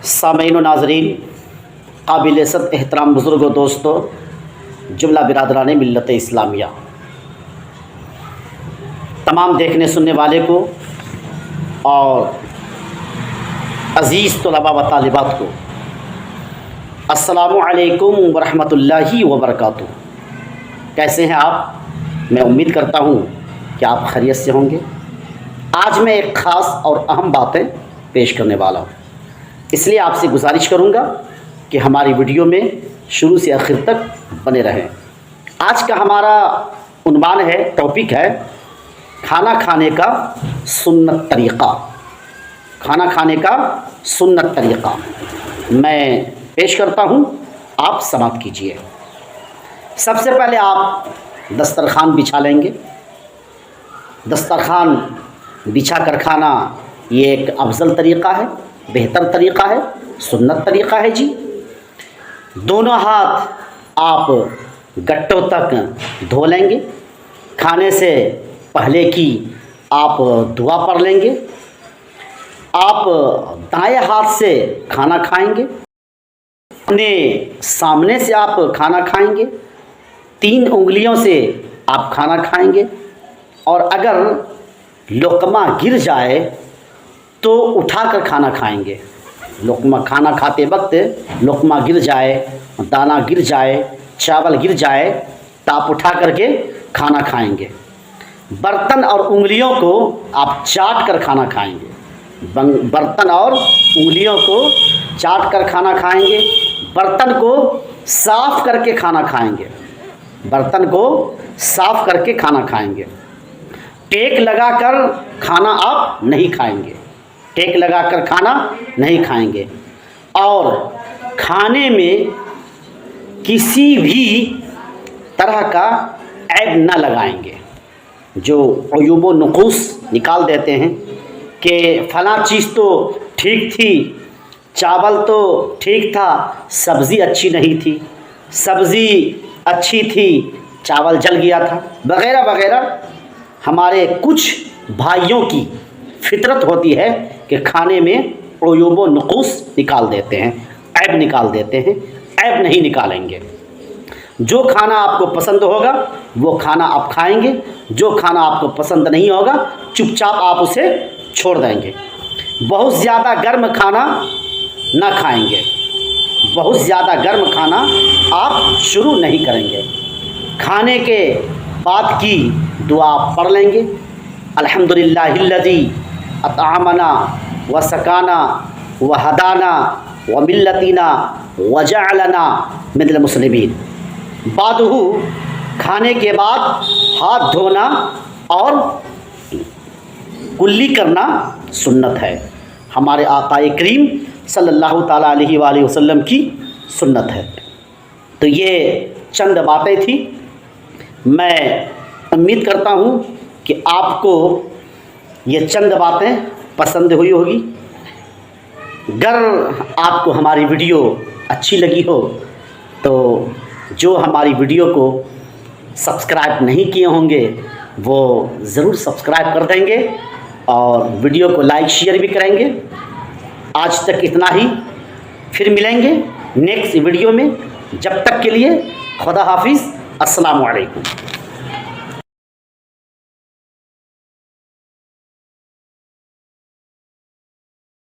سامعین و ناظرین، قابل عزت احترام بزرگوں، دوستوں، جملہ برادران ملت اسلامیہ، تمام دیکھنے سننے والے کو اور عزیز طلباء و طالبات کو السلام علیکم ورحمۃ اللہ وبرکاتہ۔ کیسے ہیں آپ؟ میں امید کرتا ہوں کہ آپ خیریت سے ہوں گے۔ آج میں ایک خاص اور اہم باتیں پیش کرنے والا ہوں، اس لیے آپ سے گزارش کروں گا کہ ہماری ویڈیو میں شروع سے آخر تک بنے رہیں۔ آج کا ہمارا عنوان ہے، ٹاپک ہے کھانا کھانے کا سنت طریقہ۔ کھانا کھانے کا سنت طریقہ میں پیش کرتا ہوں، آپ سماعت کیجیے۔ سب سے پہلے آپ دسترخوان بچھا لیں گے۔ دسترخوان بچھا کر کھانا یہ ایک افضل طریقہ ہے، بہتر طریقہ ہے، سنت طریقہ ہے جی۔ دونوں ہاتھ آپ گٹوں تک دھو لیں گے۔ کھانے سے پہلے کی آپ دعا پڑھ لیں گے۔ آپ دائیں ہاتھ سے کھانا کھائیں گے، اپنے سامنے سے آپ کھانا کھائیں گے، 3 انگلیوں سے آپ کھانا کھائیں گے، اور اگر لقمہ گر جائے تو اٹھا کر کھانا کھائیں گے۔ لقمہ کھانا کھاتے وقت لقمہ گر جائے، دانہ گر جائے، چاول گر جائے تو آپ اٹھا کر کے کھانا کھائیں گے۔ برتن اور انگلیوں کو آپ چاٹ کر کھانا کھائیں گے۔ برتن اور انگلیوں کو چاٹ کر کھانا کھائیں گے۔ برتن کو صاف کر کے کھانا کھائیں گے۔ برتن کو صاف کر کے کھانا کھائیں گے۔ ٹیک لگا کر کھانا آپ نہیں کھائیں گے۔ ٹیک لگا کر کھانا نہیں کھائیں گے، اور کھانے میں کسی بھی طرح کا عیب نہ لگائیں گے۔ جو عیوب و نقوص نکال دیتے ہیں کہ فلاں چیز تو ٹھیک تھی، چاول تو ٹھیک تھا، سبزی اچھی نہیں تھی، سبزی اچھی تھی، چاول جل گیا تھا، وغیرہ وغیرہ۔ ہمارے کچھ بھائیوں کی فطرت ہوتی ہے کہ کھانے میں عیوب و نقوص نکال دیتے ہیں، عیب نکال دیتے ہیں۔ عیب نہیں نکالیں گے۔ جو کھانا آپ کو پسند ہوگا وہ کھانا آپ کھائیں گے، جو کھانا آپ کو پسند نہیں ہوگا چپ چاپ آپ اسے چھوڑ دیں گے۔ بہت زیادہ گرم کھانا نہ کھائیں گے۔ بہت زیادہ گرم کھانا آپ شروع نہیں کریں گے۔ کھانے کے بعد کی دعا پڑھ لیں گے، الحمدللہ الذی اطعمنا وسقانا وہدانا وملتنا وجعلنا من المسلمین۔ بعد کھانے کے بعد ہاتھ دھونا اور کلی کرنا سنت ہے، ہمارے آقا کریم صلی اللہ تعالیٰ علیہ وآلہ وسلم کی سنت ہے۔ تو یہ چند باتیں تھیں۔ میں امید کرتا ہوں کہ آپ کو یہ چند باتیں پسند ہوئی ہوگی۔ اگر آپ کو ہماری ویڈیو اچھی لگی ہو تو جو ہماری ویڈیو کو سبسکرائب نہیں کیے ہوں گے وہ ضرور سبسکرائب کر دیں گے، اور ویڈیو کو لائک شیئر بھی کریں گے۔ آج تک اتنا ہی، پھر ملیں گے نیکسٹ ویڈیو میں۔ جب تک کے لیے خدا حافظ، السلام علیکم۔